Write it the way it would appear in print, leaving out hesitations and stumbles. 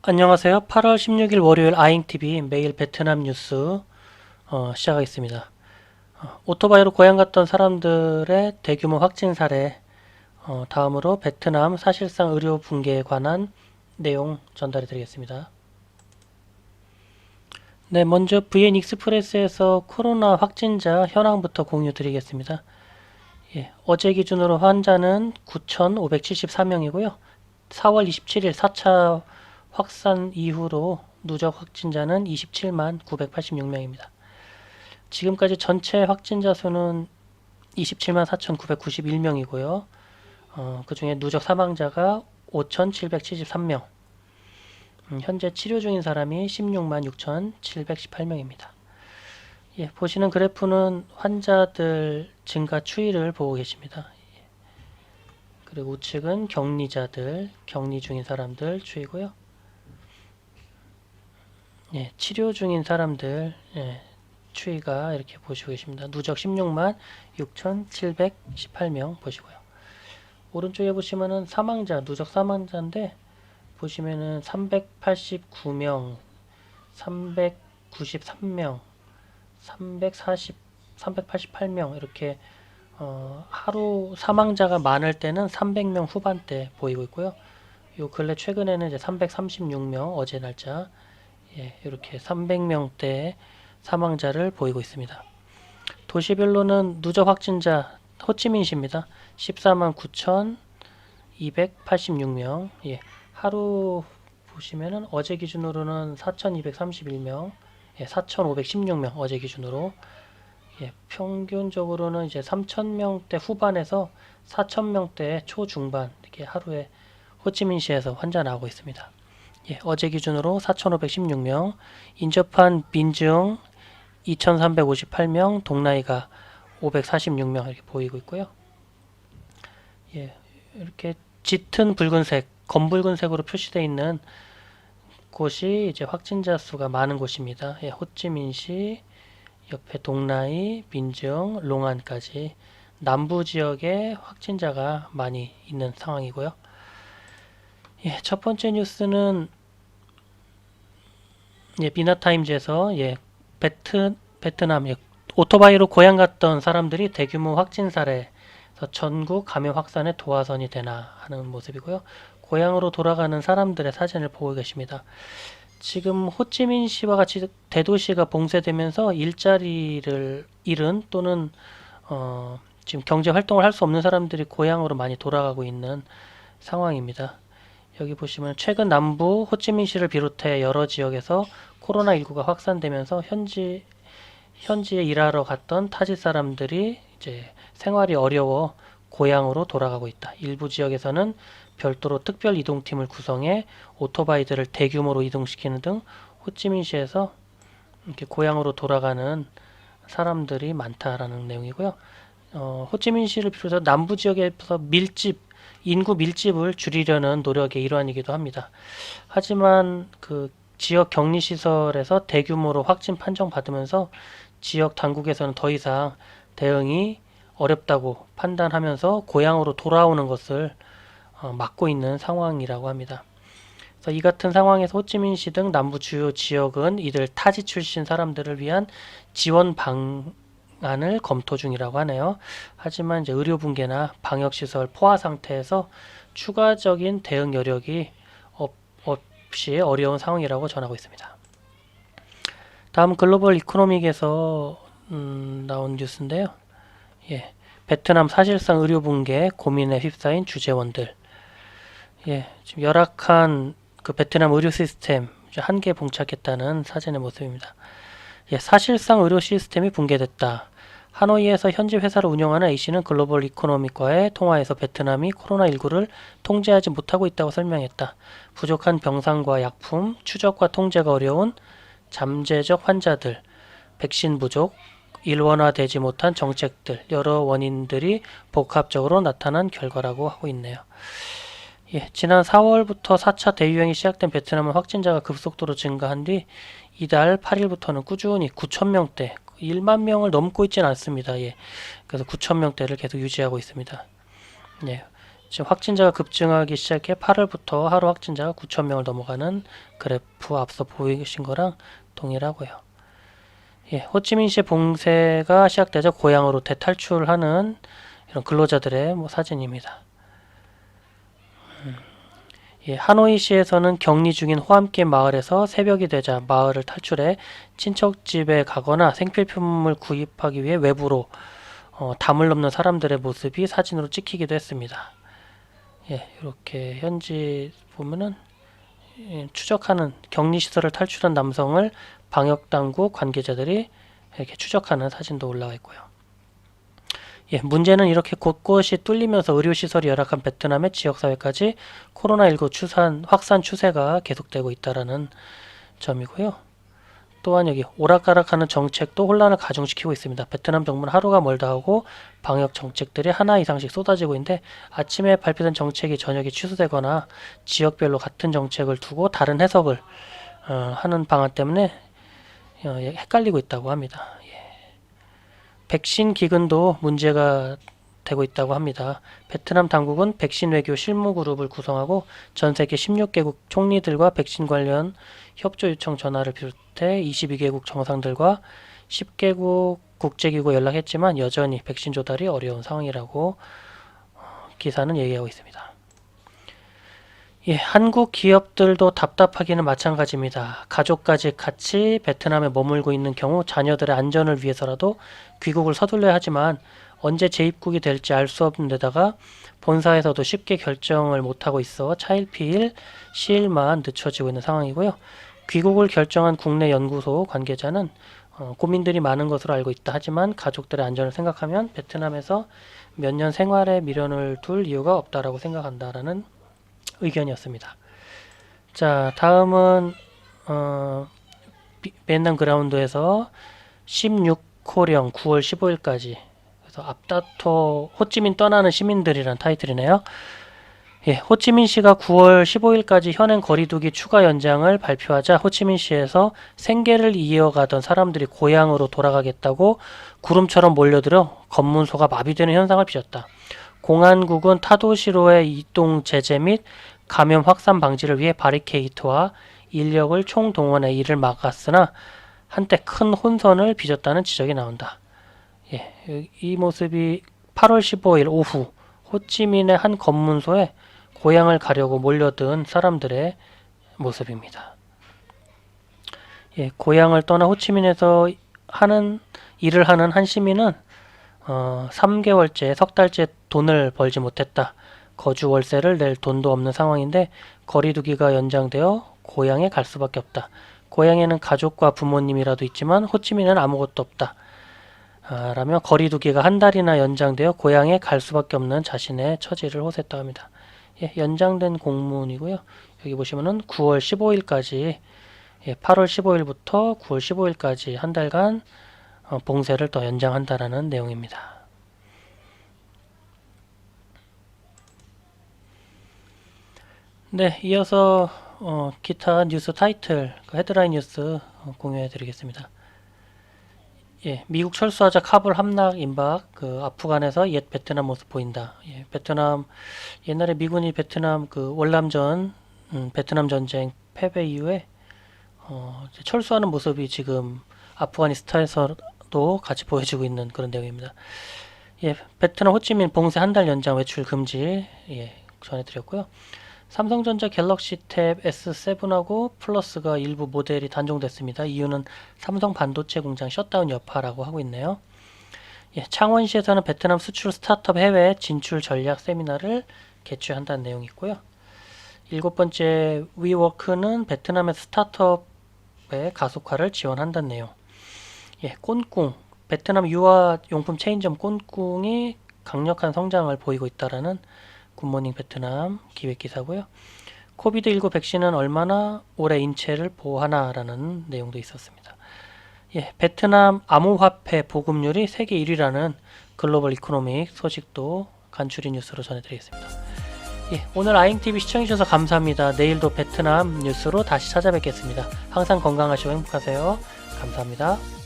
안녕하세요. 8월 16일 월요일 아잉TV 매일 베트남 뉴스 시작하겠습니다. 오토바이로 고향 갔던 사람들의 대규모 확진 사례, 다음으로 베트남 사실상 의료 붕괴에 관한 내용 전달해 드리겠습니다. 네, 먼저 VN 익스프레스에서 코로나 확진자 현황부터 공유 드리겠습니다. 예, 어제 기준으로 환자는 9,574명이고요. 4월 27일 4차 확산 이후로 누적 확진자는 27만 986명입니다. 지금까지 전체 확진자 수는 27만 4,991명이고요. 그 중에 누적 사망자가 5,773명, 현재 치료 중인 사람이 16만 6,718명입니다. 예, 보시는 그래프는 환자들 증가 추이를 보고 계십니다. 그리고 우측은 격리자들, 격리 중인 사람들 추이고요. 예, 치료 중인 사람들 추이가 이렇게 보시고 계십니다. 누적 16만 6,718명 보시고요. 오른쪽에 보시면은 사망자, 누적 사망자인데 보시면은 389명, 393명, 388명 이렇게 하루 사망자가 많을 때는 300명 후반대 보이고 있고요. 요 근래 최근에는 이제 336명 어제 날짜 이렇게 300명대 사망자를 보이고 있습니다. 도시별로는 누적 확진자 호치민시입니다. 14만 9,286명. 하루 보시면은 어제 기준으로는 4,231명, 4,516명 어제 기준으로. 평균적으로는 이제 3,000명대 후반에서 4,000명대 초중반 이렇게 하루에 호치민시에서 환자 나오고 있습니다. 어제 기준으로 4,516명, 인접한 민증 2,358명, 동나이가 546명 이렇게 보이고 있고요. 이렇게 짙은 붉은색, 검붉은색으로 표시되어 있는 곳이 이제 확진자 수가 많은 곳입니다. 호찌민시, 옆에 동나이, 민증, 롱안까지 남부 지역에 확진자가 많이 있는 상황이고요. 첫 번째 뉴스는 미나타임즈에서 베트남 오토바이로 고향 갔던 사람들이 대규모 확진 사례에서 전국 감염 확산의 도화선이 되나 하는 모습이고요. 고향으로 돌아가는 사람들의 사진을 보고 계십니다. 지금 호치민시와 같이 대도시가 봉쇄되면서 일자리를 잃은 또는 지금 경제 활동을 할 수 없는 사람들이 고향으로 많이 돌아가고 있는 상황입니다. 여기 보시면 최근 남부 호치민시를 비롯해 여러 지역에서 코로나19가 확산되면서 현지에 일하러 갔던 타지 사람들이 이제 생활이 어려워 고향으로 돌아가고 있다. 일부 지역에서는 별도로 특별 이동팀을 구성해 오토바이들을 대규모로 이동시키는 등 호치민시에서 이렇게 고향으로 돌아가는 사람들이 많다라는 내용이고요. 호치민시를 비롯해서 남부 지역에서 인구 밀집을 줄이려는 노력의 일환이기도 합니다. 하지만 그 지역 격리시설에서 대규모로 확진 판정받으면서 지역 당국에서는 더 이상 대응이 어렵다고 판단하면서 고향으로 돌아오는 것을 막고 있는 상황이라고 합니다. 그래서 이 같은 상황에서 호치민시 등 남부 주요 지역은 이들 타지 출신 사람들을 위한 지원 방안을 검토 중이라고 하네요. 하지만 이제 의료 붕괴나 방역 시설 포화 상태에서 추가적인 대응 여력이 없이 어려운 상황이라고 전하고 있습니다. 다음 글로벌 이코노믹에서 나온 뉴스인데요. 베트남 사실상 의료 붕괴 고민에 휩싸인 주재원들. 지금 열악한 그 베트남 의료 시스템 한계에 봉착했다는 사진의 모습입니다. 사실상 의료 시스템이 붕괴됐다. 하노이에서 현지 회사를 운영하는 A씨는 글로벌 이코노믹과의 통화에서 베트남이 코로나19를 통제하지 못하고 있다고 설명했다. 부족한 병상과 약품, 추적과 통제가 어려운 잠재적 환자들, 백신 부족, 일원화되지 못한 정책들, 여러 원인들이 복합적으로 나타난 결과라고 하고 있네요. 지난 4월부터 4차 대유행이 시작된 베트남은 확진자가 급속도로 증가한 뒤 이달 8일부터는 꾸준히 9,000명대, 1만 명을 넘고 있지는 않습니다. 그래서 9,000명대를 계속 유지하고 있습니다. 지금 확진자가 급증하기 시작해 8월부터 하루 확진자가 9,000명을 넘어가는 그래프 앞서 보이신 거랑 동일하고요. 예, 호치민시의 봉쇄가 시작되자 고향으로 대탈출하는 이런 근로자들의 사진입니다. 예, 하노이시에서는 격리 중인 호암길 마을에서 새벽이 되자 마을을 탈출해 친척집에 가거나 생필품을 구입하기 위해 외부로 담을 넘는 사람들의 모습이 사진으로 찍히기도 했습니다. 예, 이렇게 현지 보면은 추적하는 격리시설을 탈출한 남성을 방역당국 관계자들이 이렇게 추적하는 사진도 올라와 있고요. 예, 문제는 이렇게 곳곳이 뚫리면서 의료시설이 열악한 베트남의 지역사회까지 코로나19 확산 추세가 계속되고 있다는 점이고요. 또한 여기 오락가락하는 정책도 혼란을 가중시키고 있습니다. 베트남 정부는 하루가 멀다 하고 방역 정책들이 하나 이상씩 쏟아지고 있는데 아침에 발표된 정책이 저녁에 취소되거나 지역별로 같은 정책을 두고 다른 해석을 하는 방안 때문에 헷갈리고 있다고 합니다. 백신 기근도 문제가 되고 있다고 합니다. 베트남 당국은 백신 외교 실무 그룹을 구성하고 전 세계 16개국 총리들과 백신 관련 협조 요청 전화를 비롯해 22개국 정상들과 10개국 국제기구 연락했지만 여전히 백신 조달이 어려운 상황이라고 기사는 얘기하고 있습니다. 예, 한국 기업들도 답답하기는 마찬가지입니다. 가족까지 같이 베트남에 머물고 있는 경우 자녀들의 안전을 위해서라도 귀국을 서둘러야 하지만 언제 재입국이 될지 알 수 없는 데다가 본사에서도 쉽게 결정을 못하고 있어 차일피일 시일만 늦춰지고 있는 상황이고요. 귀국을 결정한 국내 연구소 관계자는 고민들이 많은 것으로 알고 있다. 하지만 가족들의 안전을 생각하면 베트남에서 몇 년 생활에 미련을 둘 이유가 없다라고 생각한다라는 의견이었습니다. 자, 다음은 베트남 그라운드에서 16호령 9월 15일까지 그래서 앞다퉈 호찌민 떠나는 시민들이란 타이틀이네요. 예, 호치민시가 9월 15일까지 현행 거리두기 추가 연장을 발표하자 호치민시에서 생계를 이어가던 사람들이 고향으로 돌아가겠다고 구름처럼 몰려들어 검문소가 마비되는 현상을 빚었다. 공안국은 타도시로의 이동 제재 및 감염 확산 방지를 위해 바리케이트와 인력을 총동원해 이를 막았으나 한때 큰 혼선을 빚었다는 지적이 나온다. 예, 이 모습이 8월 15일 오후 호치민의 한 검문소에 고향을 가려고 몰려든 사람들의 모습입니다. 예, 고향을 떠나 호치민에서 일을 하는 한 시민은 3개월째, 석 달째 돈을 벌지 못했다. 거주 월세를 낼 돈도 없는 상황인데 거리두기가 연장되어 고향에 갈 수밖에 없다. 고향에는 가족과 부모님이라도 있지만 호치민은 아무것도 없다. 라며 거리두기가 한 달이나 연장되어 고향에 갈 수밖에 없는 자신의 처지를 호소했다고 합니다. 예, 연장된 공문이고요. 여기 보시면은 9월 15일까지 8월 15일부터 9월 15일까지 한 달간 봉쇄를 더 연장한다라는 내용입니다. 네, 이어서 기타 뉴스 타이틀, 헤드라인 뉴스 공유해 드리겠습니다. 예, 미국 철수하자 카불 함락 임박, 아프간에서 옛 베트남 모습 보인다. 예, 베트남 옛날에 미군이 베트남 월남전 베트남 전쟁 패배 이후에 철수하는 모습이 지금 아프가니스탄에서도 같이 보여지고 있는 그런 내용입니다. 예, 베트남 호치민 봉쇄 한 달 연장 외출 금지 전해드렸고요. 삼성전자 갤럭시 탭 S7하고 플러스가 일부 모델이 단종됐습니다. 이유는 삼성 반도체 공장 셧다운 여파라고 하고 있네요. 예, 창원시에서는 베트남 수출 스타트업 해외 진출 전략 세미나를 개최한다는 내용이 있고요. 7번째, 위워크는 베트남의 스타트업의 가속화를 지원한다는 내용. 예, 꼰꿍, 베트남 유아용품 체인점 꼰꿍이 강력한 성장을 보이고 있다라는 굿모닝 베트남 기획기사고요. 코비드19 백신은 얼마나 오래 인체를 보호하나라는 내용도 있었습니다. 예, 베트남 암호화폐 보급률이 세계 1위라는 글로벌 이코노믹 소식도 간추린 뉴스로 전해드리겠습니다. 예, 오늘 아잉TV 시청해주셔서 감사합니다. 내일도 베트남 뉴스로 다시 찾아뵙겠습니다. 항상 건강하시고 행복하세요. 감사합니다.